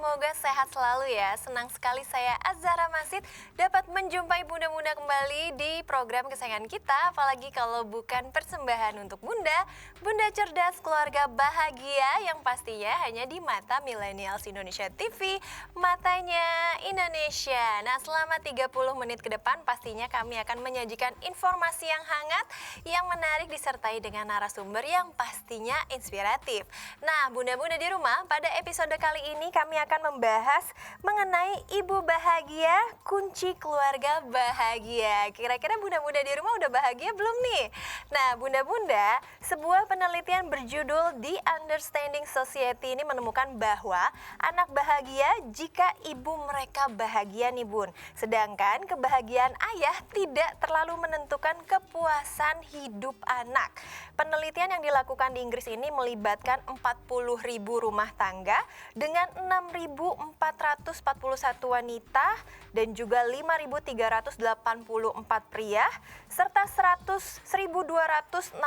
semoga sehat selalu ya. Senang sekali saya Azhara Masid dapat menjumpai bunda-bunda kembali di program kesayangan kita. Apalagi kalau bukan persembahan untuk bunda, bunda cerdas keluarga bahagia yang pastinya hanya di mata Millennials Indonesia TV, matanya Indonesia. Nah, selama 30 menit ke depan pastinya kami akan menyajikan informasi yang hangat, yang menarik disertai dengan narasumber yang pastinya inspiratif. Nah, bunda-bunda di rumah, pada episode kali ini kami akan membahas mengenai ibu bahagia, kunci keluarga bahagia. Kira-kira bunda-bunda di rumah udah bahagia belum nih? Nah, bunda-bunda, sebuah penelitian berjudul The Understanding Society ini menemukan bahwa anak bahagia jika ibu mereka bahagia nih bun. Sedangkan kebahagiaan ayah tidak terlalu menentukan kepuasan hidup anak. Penelitian yang dilakukan di Inggris ini melibatkan 40.000 rumah tangga dengan 6.441 wanita dan juga 5.384 pria serta 1.268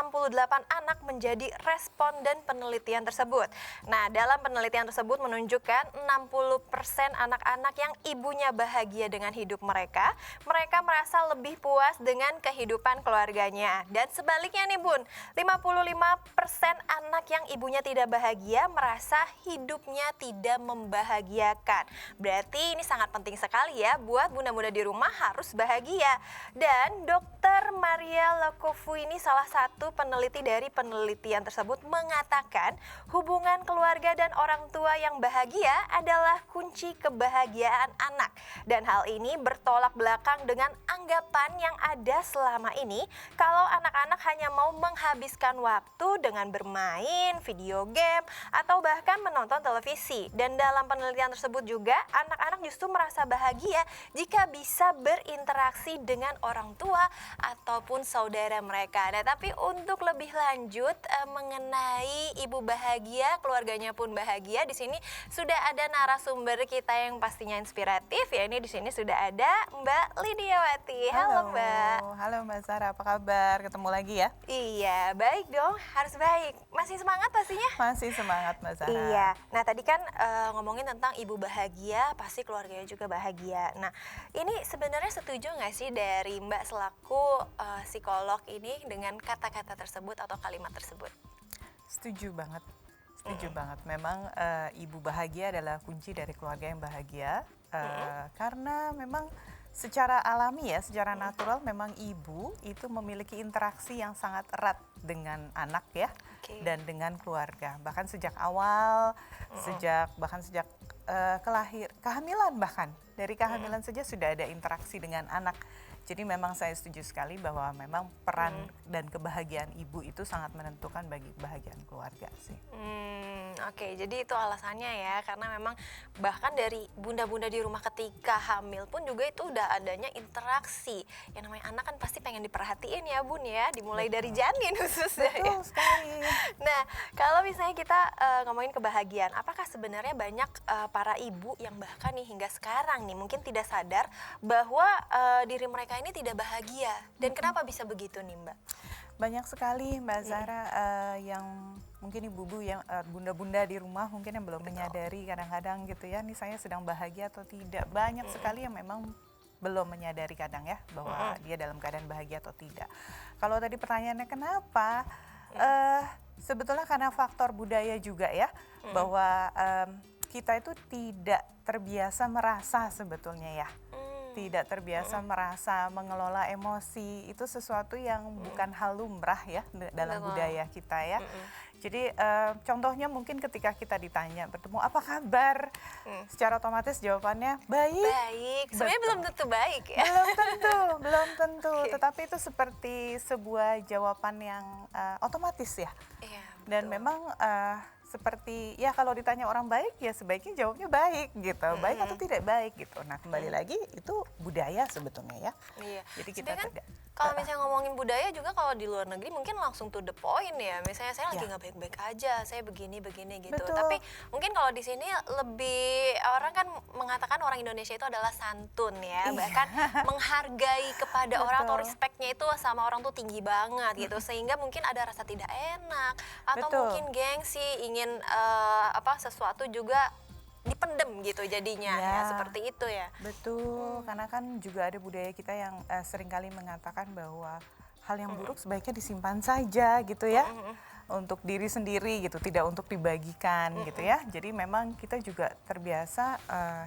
anak menjadi responden penelitian tersebut. Nah, dalam penelitian tersebut menunjukkan 60% anak-anak yang ibunya bahagia dengan hidup mereka merasa lebih puas dengan kehidupan keluarganya. Dan sebaliknya nih bun, 55% anak yang ibunya tidak bahagia merasa hidupnya tidak membahagiakan. Berarti ini sangat penting sekali ya buat bunda-bunda di rumah harus bahagia. Dan Dr. Maria Lakovu ini salah satu peneliti dari penelitian tersebut mengatakan hubungan keluarga dan orang tua yang bahagia adalah kunci kebahagiaan anak. Dan hal ini bertolak belakang dengan anggapan yang ada selama ini kalau anak-anak hanya mau menghabiskan waktu dengan bermain, video game, atau bahkan menonton televisi. Dan dalam penelitian tersebut juga, anak-anak justru merasa bahagia jika bisa berinteraksi dengan orang tua ataupun saudara mereka. Nah, tapi untuk lebih lanjut mengenai ibu bahagia, keluarganya pun bahagia, di sini sudah ada narasumber kita yang pastinya inspiratif. Ya, ini di sini sudah ada Mbak Lidiawati. Halo Mbak. Halo Mbak Zara, apa kabar? Ketemu lagi ya? Iya, baik dong, harus baik. Masih semangat pastinya? Masih semangat Mbak Zara. Iya, nah tadi kan ngomongin tentang ibu bahagia, pasti keluarganya juga bahagia. Nah, ini sebenarnya setuju nggak sih dari Mbak selaku psikolog ini dengan kata-kata tersebut atau kalimat tersebut? Setuju banget. Memang ibu bahagia adalah kunci dari keluarga yang bahagia. Karena memang secara alami ya, secara natural memang ibu itu memiliki interaksi yang sangat erat dengan anak ya, dan dengan keluarga. Bahkan sejak awal, sejak kehamilan, bahkan dari kehamilan saja sudah ada interaksi dengan anak. Jadi memang saya setuju sekali bahwa memang peran dan kebahagiaan ibu itu sangat menentukan bagi kebahagiaan keluarga sih. Oke, jadi itu alasannya ya, karena memang bahkan dari bunda-bunda di rumah ketika hamil pun juga itu udah adanya interaksi. Yang namanya anak kan pasti pengen diperhatiin ya bun ya, dimulai dari janin khususnya. Betul sekali. Nah, kalau misalnya kita ngomongin kebahagiaan, apakah sebenarnya banyak para ibu yang bahkan nih hingga sekarang nih mungkin tidak sadar bahwa diri mereka ini tidak bahagia, dan kenapa bisa begitu nih Mbak? Banyak sekali Mbak Zara yang mungkin ibu-ibu yang bunda-bunda di rumah mungkin yang belum menyadari kadang-kadang gitu ya, nih saya sedang bahagia atau tidak. Banyak sekali yang memang belum menyadari kadang ya bahwa dia dalam keadaan bahagia atau tidak. Kalau tadi pertanyaannya kenapa, sebetulnya karena faktor budaya juga ya, bahwa kita itu tidak terbiasa merasa sebetulnya ya. Tidak terbiasa merasa mengelola emosi, itu sesuatu yang bukan hal lumrah ya dalam budaya kita ya. Jadi contohnya mungkin ketika kita ditanya bertemu apa kabar, secara otomatis jawabannya baik. Baik, sebenarnya belum tentu baik ya. Belum tentu. Tetapi itu seperti sebuah jawaban yang otomatis ya. Iya, dan memang seperti ya kalau ditanya orang baik ya sebaiknya jawabnya baik gitu, baik atau tidak baik gitu. Nah kembali lagi itu budaya sebetulnya ya. Iya. Jadi kita kalau misalnya ngomongin budaya juga kalau di luar negeri mungkin langsung to the point ya. Misalnya saya lagi nggak baik-baik aja, saya begini gitu. Betul. Tapi mungkin kalau di sini lebih orang kan mengatakan orang Indonesia itu adalah santun ya, bahkan menghargai kepada orang atau respectnya itu sama orang tuh tinggi banget gitu, sehingga mungkin ada rasa tidak enak atau mungkin gengsi ingin sesuatu juga dipendem gitu jadinya ya, Ya. seperti itu ya. Betul, karena kan juga ada budaya kita yang seringkali mengatakan bahwa hal yang buruk sebaiknya disimpan saja gitu ya, untuk diri sendiri gitu, tidak untuk dibagikan gitu ya. Jadi memang kita juga terbiasa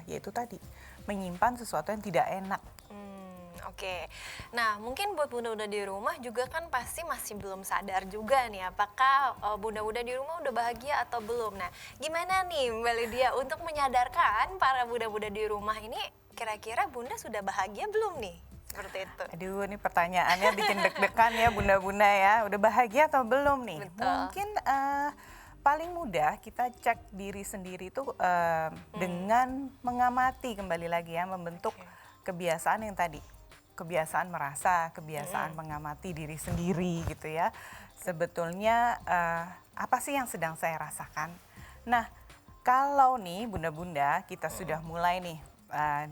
yaitu tadi menyimpan sesuatu yang tidak enak. Oke. Nah, mungkin buat bunda-bunda di rumah juga kan pasti masih belum sadar juga nih apakah bunda-bunda di rumah udah bahagia atau belum. Nah, gimana nih Mbak Lydia untuk menyadarkan para bunda-bunda di rumah ini kira-kira bunda sudah bahagia belum nih? Seperti itu. Aduh, ini pertanyaannya bikin deg-degan ya bunda-bunda ya. Udah bahagia atau belum nih? Betul. Mungkin paling mudah kita cek diri sendiri itu dengan mengamati kembali lagi ya, membentuk kebiasaan yang tadi. Kebiasaan merasa, kebiasaan mengamati diri sendiri gitu ya. Sebetulnya apa sih yang sedang saya rasakan? Nah, kalau nih bunda-bunda kita sudah mulai nih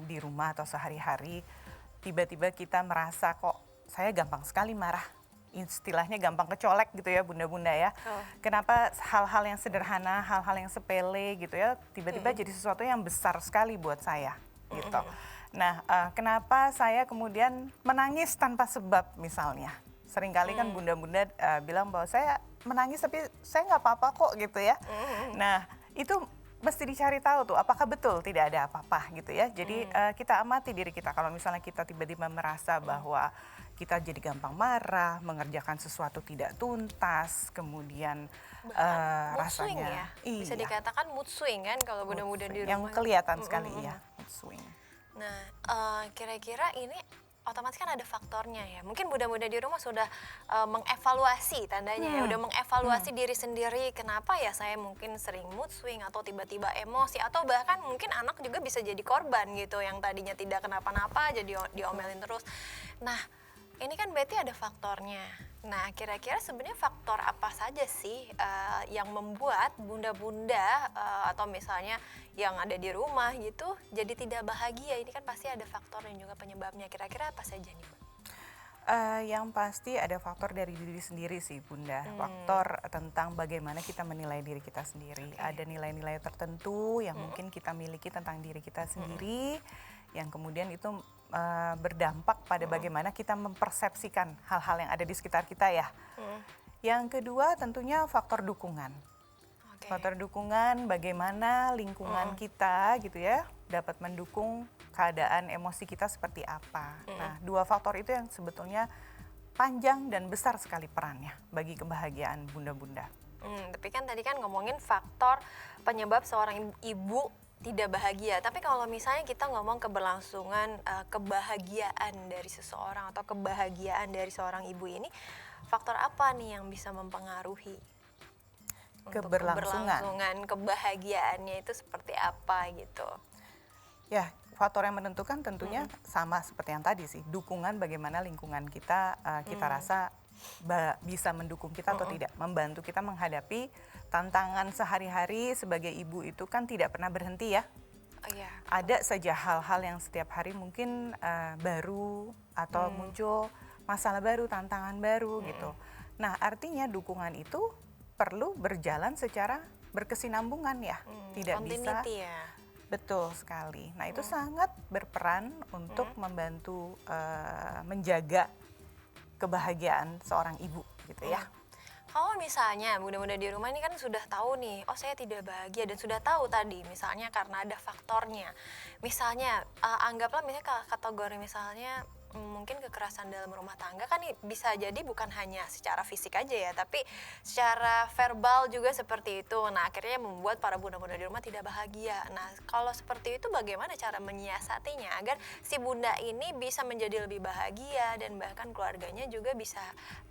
di rumah atau sehari-hari, tiba-tiba kita merasa kok saya gampang sekali marah. Istilahnya gampang kecolek gitu ya bunda-bunda ya. Kenapa hal-hal yang sederhana, hal-hal yang sepele gitu ya, tiba-tiba jadi sesuatu yang besar sekali buat saya gitu. Nah, kenapa saya kemudian menangis tanpa sebab misalnya. Seringkali kan bunda-bunda bilang bahwa saya menangis tapi saya nggak apa-apa kok gitu ya. Nah, itu mesti dicari tahu tuh apakah betul tidak ada apa-apa gitu ya. Jadi kita amati diri kita. Kalau misalnya kita tiba-tiba merasa bahwa kita jadi gampang marah, mengerjakan sesuatu tidak tuntas, kemudian Mood swing rasanya ya. Bisa dikatakan mood swing kan kalau bunda-bunda di rumah. yang kelihatan sekali ya, mood swing. Nah, kira-kira ini otomatis kan ada faktornya ya. Mungkin muda-muda di rumah sudah mengevaluasi tandanya ya, udah mengevaluasi diri sendiri. Kenapa ya saya mungkin sering mood swing atau tiba-tiba emosi atau bahkan mungkin anak juga bisa jadi korban gitu yang tadinya tidak kenapa-napa jadi diomelin terus. Nah, ini kan berarti ada faktornya. Nah, kira-kira sebenarnya faktor apa saja sih yang membuat bunda-bunda atau misalnya yang ada di rumah gitu jadi tidak bahagia? Ini kan pasti ada faktor dan juga penyebabnya. Kira-kira apa saja nih, Mbak? Yang pasti ada faktor dari diri sendiri sih Bunda. Faktor tentang bagaimana kita menilai diri kita sendiri. Ada nilai-nilai tertentu yang mungkin kita miliki tentang diri kita sendiri, yang kemudian itu berdampak pada bagaimana kita mempersepsikan hal-hal yang ada di sekitar kita ya. Yang kedua tentunya faktor dukungan. Faktor dukungan, bagaimana lingkungan kita gitu ya dapat mendukung keadaan emosi kita seperti apa. Nah, dua faktor itu yang sebetulnya panjang dan besar sekali perannya bagi kebahagiaan bunda-bunda. Tapi kan tadi kan ngomongin faktor penyebab seorang ibu tidak bahagia. Tapi kalau misalnya kita ngomong keberlangsungan kebahagiaan dari seseorang atau kebahagiaan dari seorang ibu ini, faktor apa nih yang bisa mempengaruhi untuk keberlangsungan kebahagiaannya itu seperti apa gitu? Ya, faktor yang menentukan tentunya sama seperti yang tadi sih, dukungan bagaimana lingkungan kita kita rasa bisa mendukung kita atau tidak, membantu kita menghadapi tantangan sehari-hari. Sebagai ibu itu kan tidak pernah berhenti ya. Ada saja hal-hal yang setiap hari mungkin baru atau muncul masalah baru, tantangan baru gitu. Nah, artinya dukungan itu perlu berjalan secara berkesinambungan ya, tidak bisa. Ya. Betul sekali. Nah, itu sangat berperan untuk membantu menjaga kebahagiaan seorang ibu gitu ya. Kalau misalnya bunda-bunda di rumah ini kan sudah tahu nih, oh saya tidak bahagia dan sudah tahu tadi misalnya karena ada faktornya. Misalnya anggaplah misalnya kategori misalnya mungkin kekerasan dalam rumah tangga kan bisa jadi bukan hanya secara fisik aja ya, tapi secara verbal juga seperti itu. Nah, akhirnya membuat para bunda-bunda di rumah tidak bahagia. Nah, kalau seperti itu bagaimana cara menyiasatinya agar si bunda ini bisa menjadi lebih bahagia dan bahkan keluarganya juga bisa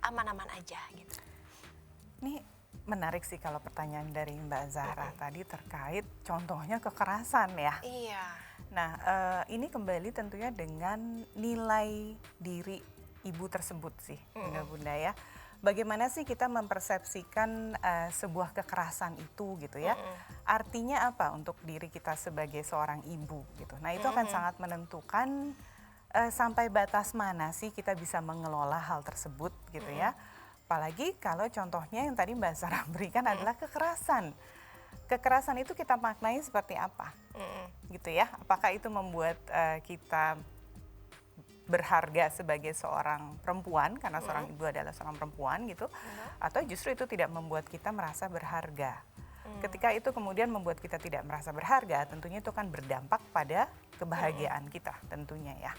aman-aman aja gitu. Ini menarik sih kalau pertanyaan dari Mbak Zahra tadi terkait contohnya kekerasan ya. Iya. Nah, ini kembali tentunya dengan nilai diri ibu tersebut sih, bunda-bunda ya. Bagaimana sih kita mempersepsikan sebuah kekerasan itu gitu ya. Artinya apa untuk diri kita sebagai seorang ibu gitu. Nah, itu akan sangat menentukan sampai batas mana sih kita bisa mengelola hal tersebut gitu ya. Apalagi kalau contohnya yang tadi Mbak Sarah berikan adalah kekerasan. kekerasan itu kita maknai seperti apa, gitu ya? Apakah itu membuat kita berharga sebagai seorang perempuan karena seorang ibu adalah seorang perempuan gitu, atau justru itu tidak membuat kita merasa berharga? Ketika itu kemudian membuat kita tidak merasa berharga, tentunya itu kan berdampak pada kebahagiaan kita tentunya ya.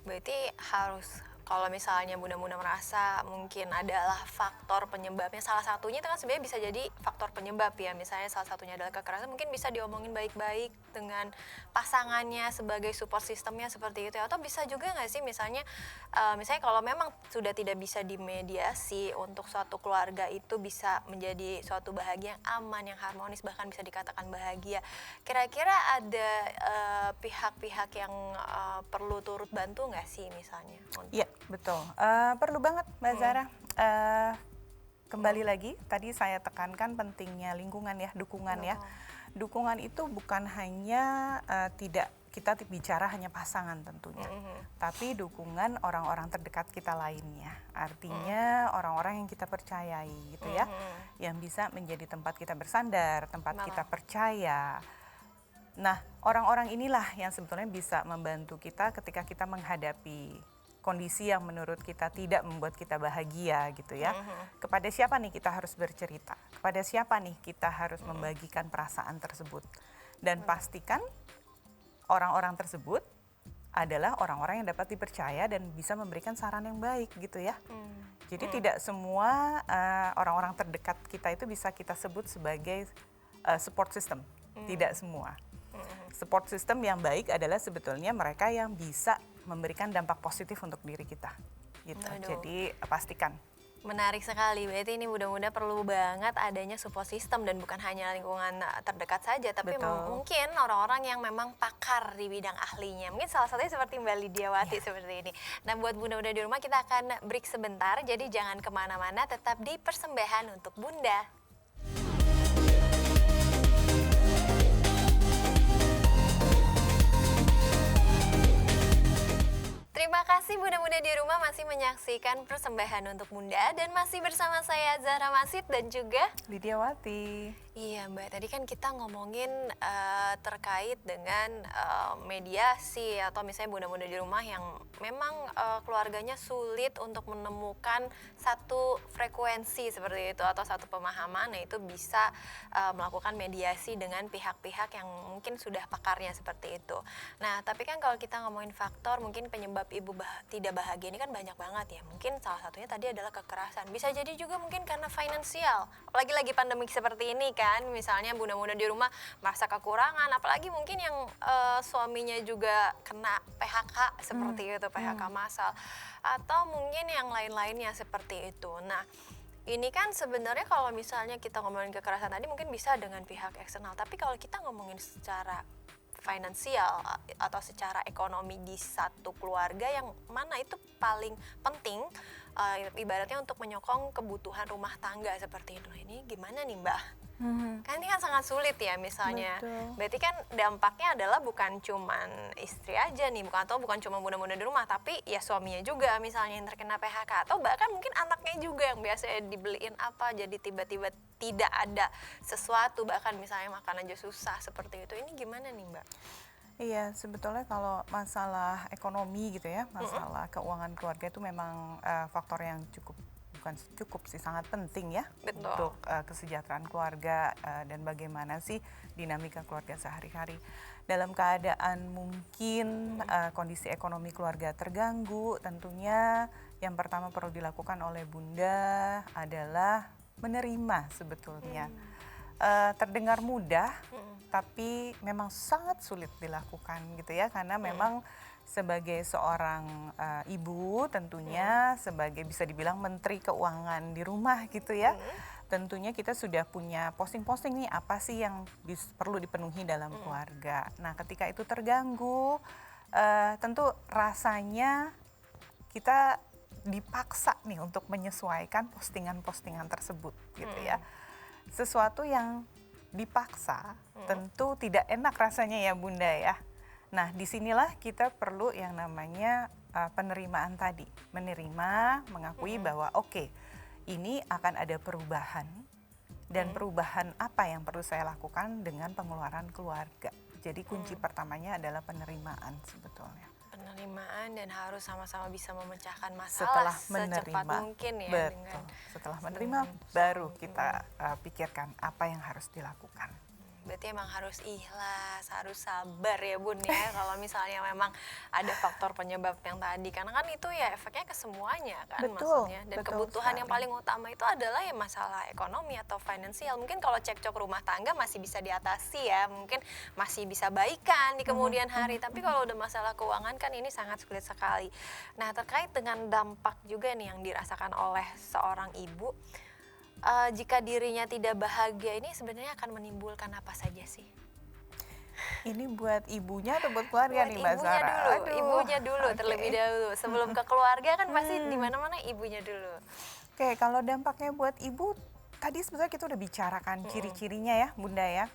Berarti harus, kalau misalnya bunda-bunda merasa mungkin adalah faktor penyebabnya, salah satunya itu kan sebenarnya bisa jadi faktor penyebab ya, misalnya salah satunya adalah kekerasan, mungkin bisa diomongin baik-baik dengan pasangannya sebagai support sistemnya seperti itu ya. Atau bisa juga nggak sih misalnya kalau memang sudah tidak bisa dimediasi untuk suatu keluarga itu bisa menjadi suatu bahagia yang aman, yang harmonis, bahkan bisa dikatakan bahagia, kira-kira ada pihak-pihak yang perlu turut bantu nggak sih misalnya? Iya, betul. Perlu banget Mbak Zara. Kembali lagi, tadi saya tekankan pentingnya lingkungan ya, dukungan ya. Dukungan itu bukan hanya kita bicara hanya pasangan tentunya, tapi dukungan orang-orang terdekat kita lainnya. Artinya orang-orang yang kita percayai gitu ya, yang bisa menjadi tempat kita bersandar, tempat kita percaya. Nah, orang-orang inilah yang sebetulnya bisa membantu kita ketika kita menghadapi kondisi yang menurut kita tidak membuat kita bahagia gitu ya. Kepada siapa nih kita harus bercerita? Kepada siapa nih kita harus membagikan perasaan tersebut? Dan pastikan orang-orang tersebut adalah orang-orang yang dapat dipercaya dan bisa memberikan saran yang baik gitu ya. Jadi tidak semua orang-orang terdekat kita itu bisa kita sebut sebagai support system. Tidak semua. Support system yang baik adalah sebetulnya mereka yang bisa memberikan dampak positif untuk diri kita gitu. Jadi pastikan. Menarik sekali, berarti ini mudah-mudahan perlu banget adanya support system dan bukan hanya lingkungan terdekat saja, tapi mungkin orang-orang yang memang pakar di bidang ahlinya. Mungkin salah satunya seperti Mbak Lidiawati seperti ini. Nah, buat bunda-bunda di rumah kita akan break sebentar, jadi jangan kemana-mana, tetap di Persembahan untuk Bunda. Terima kasih bunda-bunda di rumah masih menyaksikan Persembahan untuk Bunda dan masih bersama saya Zahra Masid dan juga Lidiawati. Iya Mbak, tadi kan kita ngomongin terkait dengan mediasi atau misalnya bunda-bunda di rumah yang memang keluarganya sulit untuk menemukan satu frekuensi seperti itu atau satu pemahaman, nah itu bisa melakukan mediasi dengan pihak-pihak yang mungkin sudah pakarnya seperti itu. Nah tapi kan kalau kita ngomongin faktor mungkin penyebab ibu tidak bahagia ini kan banyak banget ya, mungkin salah satunya tadi adalah kekerasan, bisa jadi juga mungkin karena finansial, apalagi lagi pandemi seperti ini kan, misalnya bunda-bunda di rumah merasa kekurangan, apalagi mungkin yang suaminya juga kena PHK seperti itu, PHK massal, atau mungkin yang lain-lainnya seperti itu. Nah, ini kan sebenarnya kalau misalnya kita ngomongin kekerasan tadi mungkin bisa dengan pihak eksternal, tapi kalau kita ngomongin secara finansial atau secara ekonomi di satu keluarga, yang mana itu paling penting ibaratnya untuk menyokong kebutuhan rumah tangga seperti itu. Nah, ini gimana nih Mbak? Kan ini kan sangat sulit ya misalnya. Betul. Berarti kan dampaknya adalah bukan cuman istri aja nih, bukan cuma bunda-bunda di rumah, tapi ya suaminya juga misalnya yang terkena PHK, atau bahkan mungkin anaknya juga yang biasanya dibeliin apa jadi tiba-tiba tidak ada sesuatu, bahkan misalnya makan aja susah seperti itu. Ini gimana nih Mbak? Iya, sebetulnya kalau masalah ekonomi gitu ya, masalah keuangan keluarga itu memang faktor yang bukan cukup sih, sangat penting ya. Betul. Untuk kesejahteraan keluarga dan bagaimana sih dinamika keluarga sehari-hari. Dalam keadaan mungkin kondisi ekonomi keluarga terganggu, tentunya yang pertama perlu dilakukan oleh bunda adalah menerima sebetulnya. Terdengar mudah, tapi memang sangat sulit dilakukan gitu ya, karena memang sebagai seorang ibu tentunya, sebagai bisa dibilang menteri keuangan di rumah gitu ya, tentunya kita sudah punya posting-posting nih apa sih yang perlu dipenuhi dalam keluarga. Nah ketika itu terganggu, tentu rasanya kita dipaksa nih untuk menyesuaikan postingan-postingan tersebut gitu ya. Sesuatu yang dipaksa tentu tidak enak rasanya ya bunda ya. Nah disinilah kita perlu yang namanya penerimaan tadi, menerima, mengakui bahwa oke, ini akan ada perubahan dan perubahan apa yang perlu saya lakukan dengan pengeluaran keluarga. Jadi kunci pertamanya adalah penerimaan sebetulnya. Penerimaan dan harus sama-sama bisa memecahkan masalah Setelah secepat menerima, mungkin ya. betul. Setelah menerima baru kita pikirkan apa yang harus dilakukan. Berarti emang harus ikhlas, harus sabar ya Bun ya kalau misalnya memang ada faktor penyebab yang tadi. Karena kan itu ya efeknya ke semuanya kan Betul, maksudnya. Dan betul kebutuhan yang sekali. paling utama itu adalah ya masalah ekonomi atau finansial. Mungkin kalau cekcok rumah tangga masih bisa diatasi ya, mungkin masih bisa baikan di kemudian hari. Tapi kalau udah masalah keuangan kan ini sangat sulit sekali. Nah terkait dengan dampak juga nih yang dirasakan oleh seorang ibu, jika dirinya tidak bahagia ini sebenarnya akan menimbulkan apa saja sih? Ini buat ibunya atau buat keluarga Buat nih Mbak ibunya Zara? dulu, Aduh, ibunya dulu oke. terlebih dahulu. Sebelum ke keluarga kan pasti di mana-mana ibunya dulu. Oke, kalau dampaknya buat ibu, tadi sebetulnya kita udah bicarakan ciri-cirinya ya Bunda ya.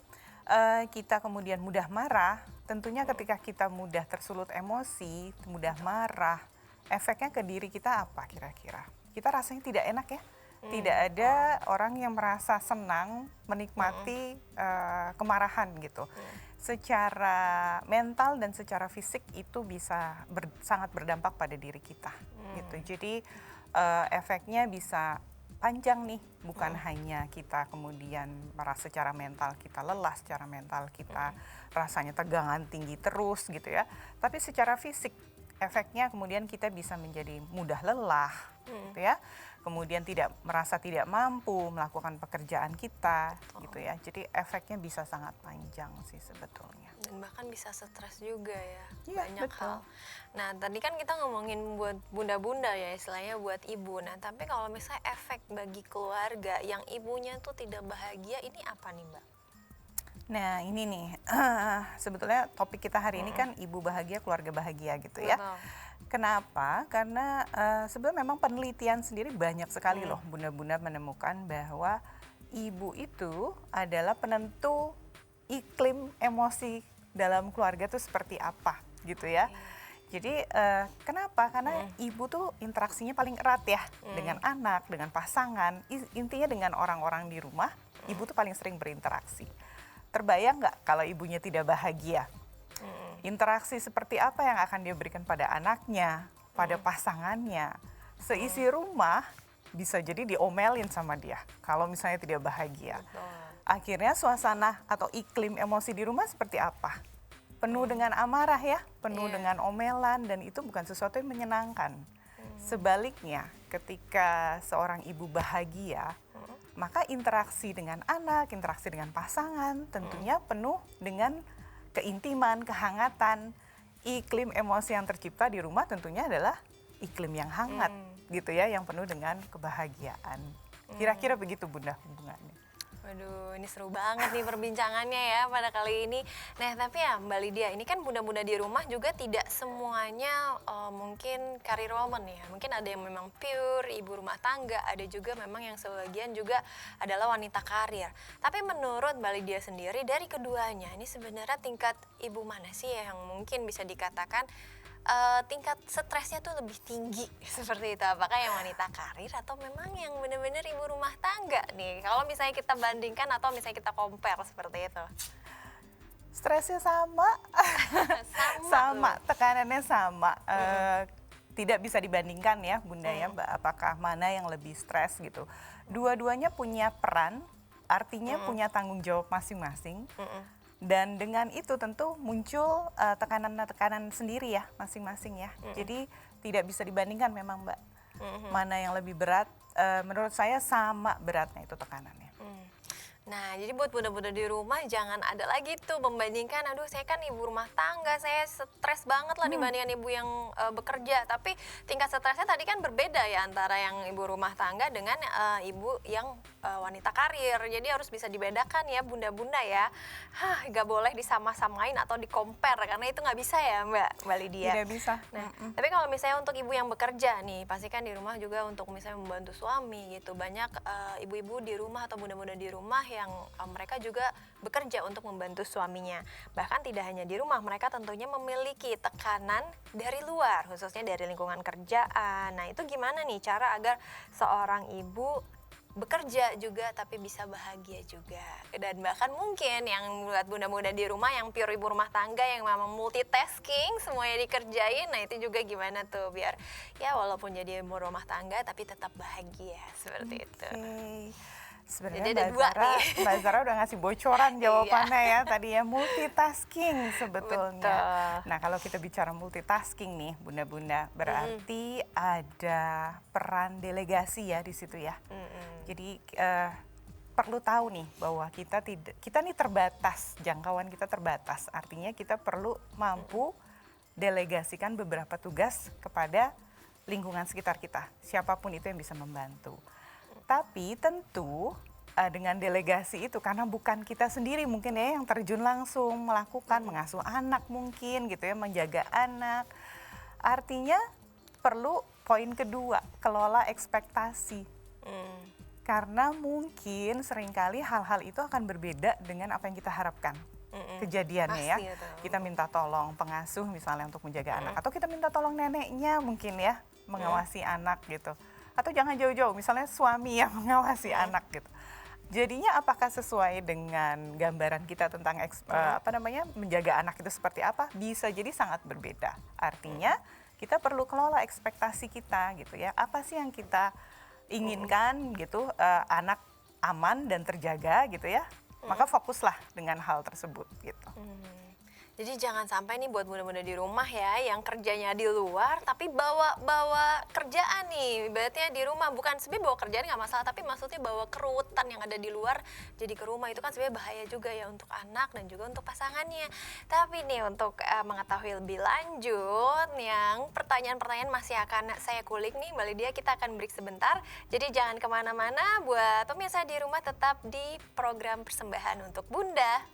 Kita kemudian mudah marah, tentunya ketika kita mudah tersulut emosi, mudah marah, efeknya ke diri kita apa kira-kira? Kita rasanya tidak enak ya. Tidak ada orang yang merasa senang menikmati kemarahan gitu. Secara mental dan secara fisik itu bisa sangat berdampak pada diri kita gitu. Jadi efeknya bisa panjang nih, bukan hanya kita kemudian merasa secara mental kita lelah, secara mental kita rasanya tegangan tinggi terus gitu ya. Tapi secara fisik efeknya kemudian kita bisa menjadi mudah lelah gitu ya. Kemudian merasa tidak mampu melakukan pekerjaan kita gitu ya. Jadi efeknya bisa sangat panjang sih sebetulnya. Dan bahkan bisa stres juga ya, Iya, banyak betul. hal. Nah tadi kan kita ngomongin buat bunda-bunda ya istilahnya buat ibu. Nah tapi kalau misalnya efek bagi keluarga yang ibunya tuh tidak bahagia ini apa nih Mbak? Nah ini nih, sebetulnya topik kita hari ini kan ibu bahagia, keluarga bahagia gitu ya. Betul. Kenapa? Karena sebenarnya memang penelitian sendiri banyak sekali loh bunda-bunda menemukan bahwa ibu itu adalah penentu iklim emosi dalam keluarga tuh seperti apa gitu ya. Jadi kenapa? Karena ibu tuh interaksinya paling erat ya dengan anak, dengan pasangan, intinya dengan orang-orang di rumah, ibu tuh paling sering berinteraksi. Terbayang nggak kalau ibunya tidak bahagia? Interaksi seperti apa yang akan dia berikan pada anaknya, pada pasangannya. Seisi rumah bisa jadi diomelin sama dia kalau misalnya tidak bahagia. Akhirnya suasana atau iklim emosi di rumah seperti apa? Penuh dengan amarah ya, penuh dengan omelan, dan itu bukan sesuatu yang menyenangkan. Sebaliknya, ketika seorang ibu bahagia, maka interaksi dengan anak, interaksi dengan pasangan tentunya penuh dengan keintiman, kehangatan. Iklim emosi yang tercipta di rumah tentunya adalah iklim yang hangat gitu ya, yang penuh dengan kebahagiaan. Kira-kira begitu Bunda hubungannya. Waduh, ini seru banget nih perbincangannya ya pada kali ini. Nah, tapi ya Mbak Lydia, ini kan bunda-bunda di rumah juga tidak semuanya mungkin career woman ya. Mungkin ada yang memang pure ibu rumah tangga, ada juga memang yang sebagian juga adalah wanita karir. Tapi menurut Mbak Lydia sendiri, dari keduanya, ini sebenarnya tingkat ibu mana sih yang mungkin bisa dikatakan tingkat stresnya tuh lebih tinggi seperti itu? Apakah yang wanita karir atau memang yang benar-benar ibu rumah tangga nih? Kalau misalnya kita bandingkan atau misalnya kita compare seperti itu. Stresnya sama, Sama. tekanannya sama. Tidak bisa dibandingkan ya Bunda ya, apakah mana yang lebih stres gitu. Dua-duanya punya peran, artinya punya tanggung jawab masing-masing. Dan dengan itu tentu muncul tekanan-tekanan sendiri ya masing-masing ya. Jadi tidak bisa dibandingkan memang Mbak. Mana yang lebih berat, menurut saya sama beratnya itu tekanannya. Nah, jadi buat bunda-bunda di rumah jangan ada lagi tuh membandingkan, aduh saya kan ibu rumah tangga, saya stres banget lah dibandingkan ibu yang bekerja. Tapi tingkat stresnya tadi kan berbeda ya antara yang ibu rumah tangga dengan ibu yang wanita karir. Jadi harus bisa dibedakan ya bunda-bunda ya. Gak boleh disama-samain atau di-compare karena itu nggak bisa ya Mbak Lydia. Tidak bisa. Nah, tapi kalau misalnya untuk ibu yang bekerja nih, pasti kan di rumah juga untuk misalnya membantu suami gitu. Banyak ibu-ibu di rumah atau bunda-bunda di rumah yang mereka juga bekerja untuk membantu suaminya. Bahkan tidak hanya di rumah, mereka tentunya memiliki tekanan dari luar, khususnya dari lingkungan kerjaan. Nah, itu gimana nih cara agar seorang ibu bekerja juga tapi bisa bahagia juga. Dan bahkan mungkin yang buat bunda-bunda di rumah yang pure ibu rumah tangga yang memang multitasking, semuanya dikerjain, nah itu juga gimana tuh biar ya walaupun jadi ibu rumah tangga tapi tetap bahagia seperti itu. Sebenarnya Jadi ada dua nih. Mbak Zara udah ngasih bocoran jawabannya ya tadi ya, multitasking sebetulnya. Betul. Nah kalau kita bicara multitasking nih bunda-bunda, berarti ada peran delegasi ya di situ ya. Jadi perlu tahu nih bahwa kita nih terbatas, jangkauan kita terbatas. Artinya kita perlu mampu delegasikan beberapa tugas kepada lingkungan sekitar kita, siapapun itu yang bisa membantu. Tapi tentu dengan delegasi itu karena bukan kita sendiri mungkin ya yang terjun langsung melakukan mengasuh anak mungkin gitu ya, menjaga anak. Artinya perlu poin kedua, kelola ekspektasi. Karena mungkin seringkali hal-hal itu akan berbeda dengan apa yang kita harapkan. Kejadiannya ya, kita minta tolong pengasuh misalnya untuk menjaga anak, atau kita minta tolong neneknya mungkin ya mengawasi anak gitu. Atau jangan jauh-jauh, misalnya suami yang mengawasi anak gitu. Jadinya apakah sesuai dengan gambaran kita tentang menjaga anak itu seperti apa? Bisa jadi sangat berbeda. Artinya kita perlu kelola ekspektasi kita gitu ya. Apa sih yang kita inginkan gitu, anak aman dan terjaga gitu ya. Maka fokuslah dengan hal tersebut gitu. Jadi jangan sampai nih buat bunda-bunda di rumah ya yang kerjanya di luar tapi bawa kerjaan nih, ibaratnya di rumah bukan sebenarnya bawa kerjaan nggak masalah tapi maksudnya bawa kerutan yang ada di luar jadi ke rumah, itu kan sebenarnya bahaya juga ya untuk anak dan juga untuk pasangannya. Tapi nih untuk mengetahui lebih lanjut yang pertanyaan-pertanyaan masih akan saya kulik nih Mbak Lydia, kita akan break sebentar. Jadi jangan kemana-mana, buat pemirsa di rumah tetap di program persembahan untuk Bunda.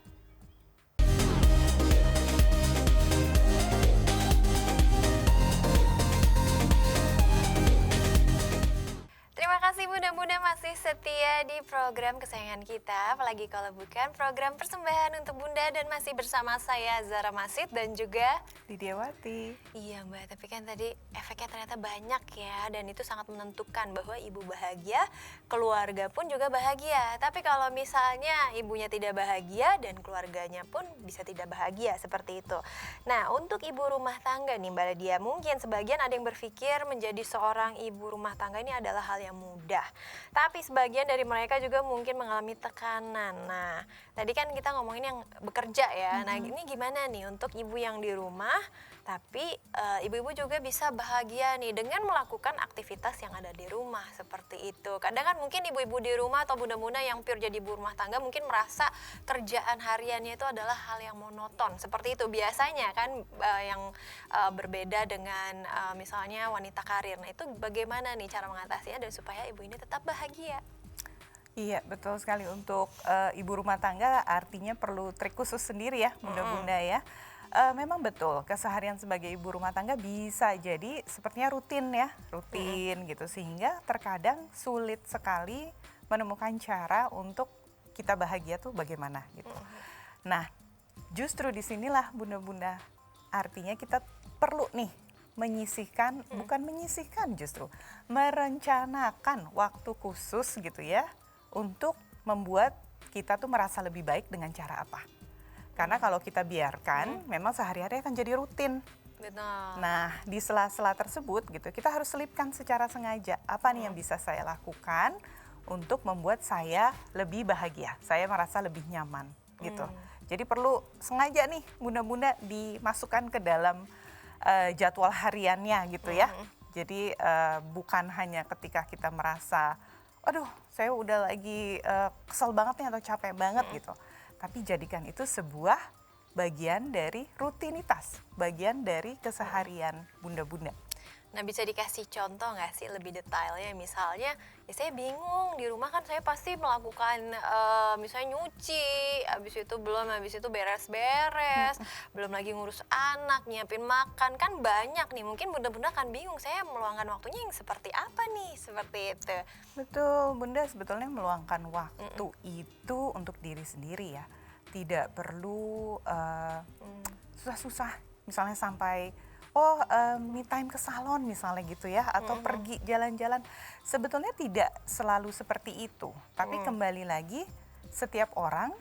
Terima kasih bunda-bunda masih setia di program kesayangan kita, apalagi kalau bukan program persembahan untuk Bunda, dan masih bersama saya Zara Masid dan juga Lydia Wati. Iya Mbak, tapi kan tadi efeknya ternyata banyak ya, dan itu sangat menentukan bahwa ibu bahagia, keluarga pun juga bahagia. Tapi kalau misalnya ibunya tidak bahagia dan keluarganya pun bisa tidak bahagia seperti itu. Nah untuk ibu rumah tangga nih Mbak Lydia, mungkin sebagian ada yang berpikir menjadi seorang ibu rumah tangga ini adalah hal yang mudah. Tapi sebagian dari mereka juga mungkin mengalami tekanan. Nah, tadi kan kita ngomongin yang bekerja ya. Nah, ini gimana nih untuk ibu yang di rumah, tapi ibu-ibu juga bisa bahagia nih dengan melakukan aktivitas yang ada di rumah seperti itu. Kadang kan mungkin ibu-ibu di rumah atau bunda-bunda yang pure jadi ibu rumah tangga mungkin merasa kerjaan hariannya itu adalah hal yang monoton. Seperti itu biasanya kan yang berbeda dengan misalnya wanita karir. Nah, itu bagaimana nih cara mengatasinya dan supaya ibu ini tetap bahagia? Iya betul sekali, untuk ibu rumah tangga artinya perlu trik khusus sendiri ya bunda-bunda ya. Memang betul keseharian sebagai ibu rumah tangga bisa jadi sepertinya rutin gitu, sehingga terkadang sulit sekali menemukan cara untuk kita bahagia tuh bagaimana gitu. Nah justru disinilah bunda-bunda artinya kita perlu nih menyisihkan, bukan menyisihkan, justru merencanakan waktu khusus gitu ya untuk membuat kita tuh merasa lebih baik dengan cara apa. Karena kalau kita biarkan memang sehari-hari akan jadi rutin. Betul. Nah di sela-sela tersebut gitu kita harus selipkan secara sengaja apa nih yang bisa saya lakukan untuk membuat saya lebih bahagia, saya merasa lebih nyaman gitu. Jadi perlu sengaja nih bunda-bunda dimasukkan ke dalam jadwal hariannya gitu ya. Jadi bukan hanya ketika kita merasa, aduh saya udah lagi kesel banget nih atau capek banget gitu. Tapi jadikan itu sebuah bagian dari rutinitas, bagian dari keseharian bunda-bunda. Nah bisa dikasih contoh nggak sih lebih detailnya, misalnya ya saya bingung di rumah kan saya pasti melakukan misalnya nyuci, habis itu beres-beres, belum lagi ngurus anak, nyiapin makan, kan banyak nih, mungkin bunda-bunda kan bingung saya meluangkan waktunya yang seperti apa nih, seperti itu. Betul bunda, sebetulnya meluangkan waktu itu untuk diri sendiri ya, tidak perlu susah-susah misalnya sampai oh me time ke salon misalnya gitu ya, atau pergi jalan-jalan. Sebetulnya tidak selalu seperti itu, tapi kembali lagi setiap orang,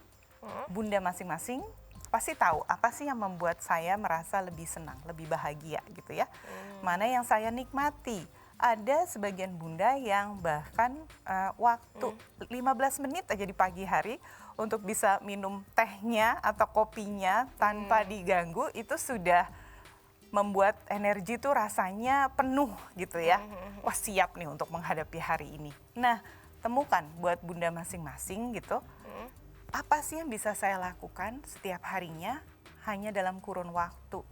bunda masing-masing pasti tahu apa sih yang membuat saya merasa lebih senang, lebih bahagia gitu ya. Mana yang saya nikmati. Ada sebagian bunda yang bahkan waktu 15 menit aja di pagi hari untuk bisa minum tehnya atau kopinya tanpa diganggu, itu sudah membuat energi tuh rasanya penuh gitu ya. Wah, siap nih untuk menghadapi hari ini. Nah, temukan buat bunda masing-masing gitu, apa sih yang bisa saya lakukan setiap harinya hanya dalam kurun waktu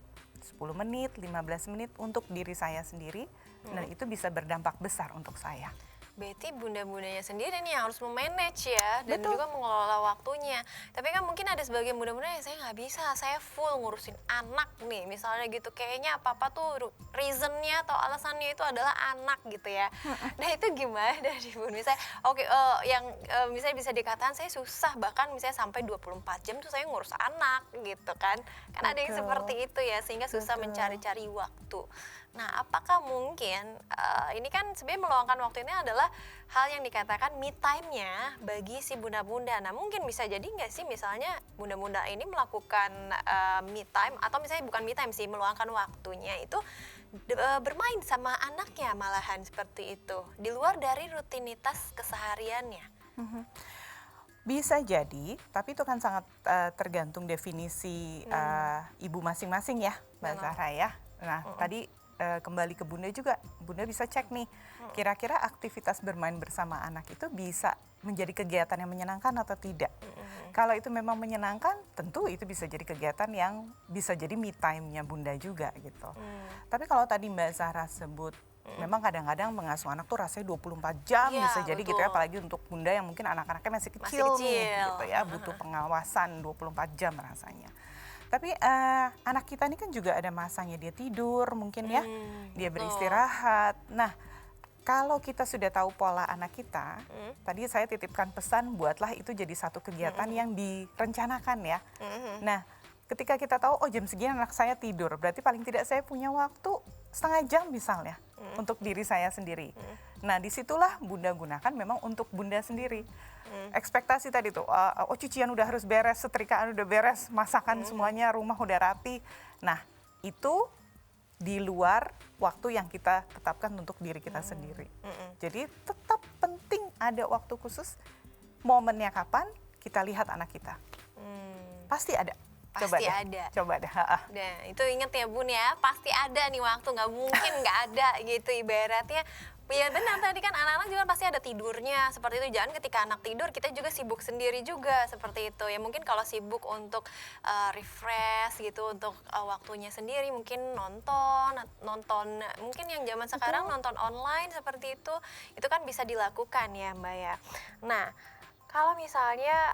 10 menit, 15 menit untuk diri saya sendiri, dan itu bisa berdampak besar untuk saya. Berarti bunda-bundanya sendiri nih yang harus memanage ya, dan Betul. juga mengelola waktunya. Tapi kan mungkin ada sebagian bunda-bunda yang saya nggak bisa, saya full ngurusin anak nih, misalnya gitu. Kayaknya apa-apa tuh reasonnya atau alasannya itu adalah anak gitu ya. Nah itu gimana dari bunda? Misalnya, oke, yang misalnya bisa dikatakan saya susah, bahkan misalnya sampai 24 jam tuh saya ngurus anak gitu kan. Kan ada yang Betul. seperti itu ya, sehingga susah Betul. mencari-cari waktu. Nah, apakah mungkin ini kan sebenarnya meluangkan waktu ini adalah hal yang dikatakan me time-nya bagi si bunda-bunda. Nah, mungkin bisa jadi nggak sih misalnya bunda-bunda ini melakukan me time, atau misalnya bukan me time sih, meluangkan waktunya itu bermain sama anaknya malahan seperti itu, di luar dari rutinitas kesehariannya. Bisa jadi, tapi itu kan sangat tergantung definisi ibu masing-masing ya, Mbak Memang. Zahra ya. Nah, tadi kembali ke bunda juga, bunda bisa cek nih, kira-kira aktivitas bermain bersama anak itu bisa menjadi kegiatan yang menyenangkan atau tidak. Kalau itu memang menyenangkan, tentu itu bisa jadi kegiatan yang bisa jadi me time-nya bunda juga gitu. Tapi kalau tadi Mbak Zahra sebut, memang kadang-kadang mengasuh anak tuh rasanya 24 jam Iya, bisa jadi gitu ya, betul. apalagi untuk bunda yang mungkin anak-anaknya masih kecil nih kecil. gitu ya, butuh pengawasan 24 jam rasanya. Tapi anak kita ini kan juga ada masanya dia tidur mungkin ya, dia betul. beristirahat. Nah, kalau kita sudah tahu pola anak kita, tadi saya titipkan pesan, buatlah itu jadi satu kegiatan yang direncanakan ya. Nah, ketika kita tahu, oh jam segini anak saya tidur, berarti paling tidak saya punya waktu setengah jam misalnya untuk diri saya sendiri. Nah, disitulah bunda gunakan memang untuk bunda sendiri. Ekspektasi tadi tuh, oh cucian udah harus beres, setrikaan udah beres, masakan semuanya, rumah udah rapi. Nah, itu di luar waktu yang kita tetapkan untuk diri kita sendiri. Jadi tetap penting ada waktu khusus, momennya kapan kita lihat anak kita. Pasti ada. Coba Pasti deh, ada. Coba deh. Nah, itu inget ya Bun ya, pasti ada nih waktu, nggak mungkin nggak ada gitu ibaratnya. Ya benar, tadi kan anak-anak juga pasti ada tidurnya, seperti itu. Jangan ketika anak tidur kita juga sibuk sendiri juga, seperti itu. Ya mungkin kalau sibuk untuk refresh gitu, untuk waktunya sendiri, mungkin nonton, mungkin yang zaman sekarang nonton online seperti itu kan bisa dilakukan ya Mbak ya. Nah, kalau misalnya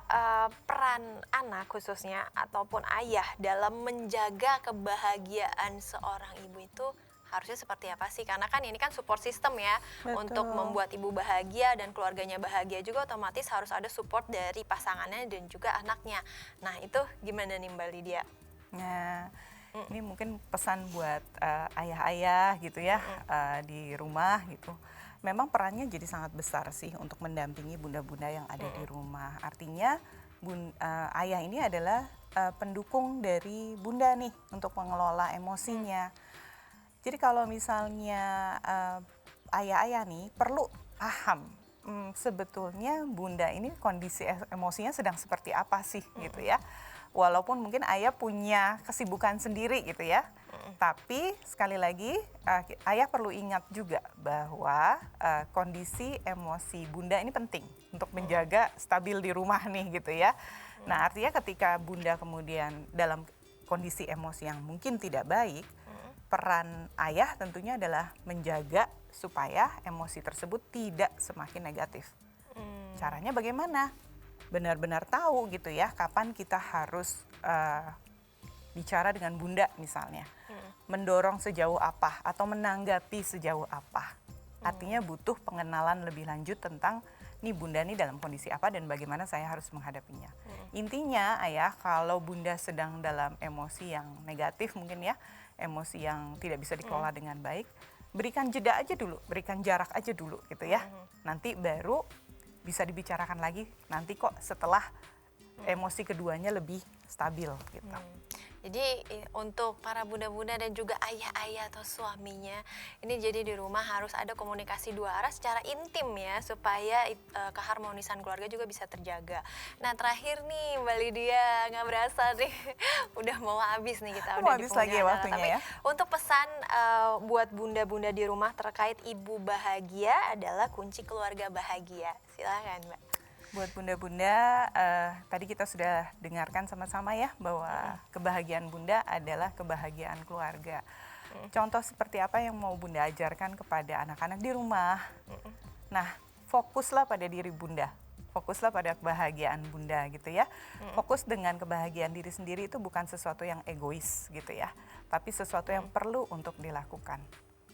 peran anak khususnya ataupun ayah dalam menjaga kebahagiaan seorang ibu itu harusnya seperti apa sih? Karena kan ini kan support system ya. Betul. Untuk membuat ibu bahagia dan keluarganya bahagia juga, otomatis harus ada support dari pasangannya dan juga anaknya. Nah itu gimana nih Mbak Lydia? Nah, ini mungkin pesan buat ayah-ayah gitu ya, di rumah gitu. Memang perannya jadi sangat besar sih untuk mendampingi bunda-bunda yang ada di rumah. Artinya ayah ini adalah pendukung dari bunda nih untuk mengelola emosinya. Jadi kalau misalnya ayah-ayah nih perlu paham sebetulnya bunda ini kondisi emosinya sedang seperti apa sih gitu ya. Walaupun mungkin ayah punya kesibukan sendiri gitu ya. Tapi sekali lagi ayah perlu ingat juga bahwa kondisi emosi bunda ini penting untuk menjaga stabil di rumah nih gitu ya. Nah, artinya ketika bunda kemudian dalam kondisi emosi yang mungkin tidak baik, peran ayah tentunya adalah menjaga supaya emosi tersebut tidak semakin negatif. Caranya bagaimana? Benar-benar tahu gitu ya kapan kita harus bicara dengan bunda misalnya. Mendorong sejauh apa atau menanggapi sejauh apa. Artinya butuh pengenalan lebih lanjut tentang nih bunda nih dalam kondisi apa dan bagaimana saya harus menghadapinya. Intinya ayah, kalau bunda sedang dalam emosi yang negatif mungkin ya, emosi yang tidak bisa dikelola dengan baik, berikan jeda aja dulu, berikan jarak aja dulu gitu ya. Nanti baru bisa dibicarakan lagi nanti kok setelah emosi keduanya lebih stabil gitu. Jadi untuk para bunda-bunda dan juga ayah-ayah atau suaminya, ini jadi di rumah harus ada komunikasi dua arah secara intim ya, supaya keharmonisan keluarga juga bisa terjaga. Nah terakhir nih Mbak Lydia, nggak berasa nih, udah mau habis nih kita, udah di Habis lagi ya penghujung. waktunya Tapi ya. untuk pesan buat bunda-bunda di rumah terkait ibu bahagia adalah kunci keluarga bahagia. Silakan Mbak. Buat bunda-bunda, tadi kita sudah dengarkan sama-sama ya bahwa kebahagiaan bunda adalah kebahagiaan keluarga. Contoh seperti apa yang mau bunda ajarkan kepada anak-anak di rumah? Nah, fokuslah pada diri bunda, fokuslah pada kebahagiaan bunda gitu ya. Fokus dengan kebahagiaan diri sendiri itu bukan sesuatu yang egois gitu ya, tapi sesuatu yang perlu untuk dilakukan.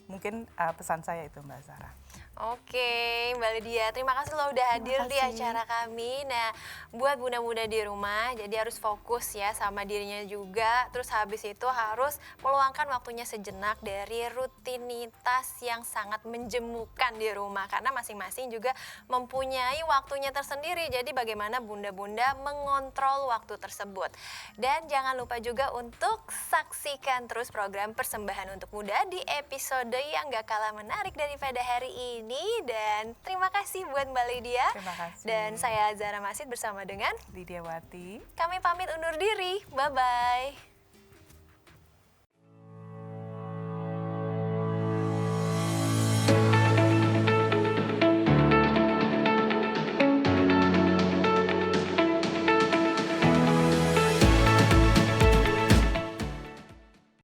Mungkin pesan saya itu Mbak Zara. Oke, Mbak Lydia, terima kasih loh udah hadir di kasih. acara kami. Nah, buat bunda-bunda di rumah, jadi harus fokus ya sama dirinya juga. Terus habis itu harus meluangkan waktunya sejenak dari rutinitas yang sangat menjemukan di rumah. Karena masing-masing juga mempunyai waktunya tersendiri. Jadi bagaimana bunda-bunda mengontrol waktu tersebut. Dan jangan lupa juga untuk saksikan terus program Persembahan untuk Muda di episode yang gak kalah menarik daripada hari ini. Dan terima kasih buat Mbak Lydia. Terima kasih. Dan saya Zara Masid bersama dengan Lydia Wati. kami pamit undur diri. Bye-bye.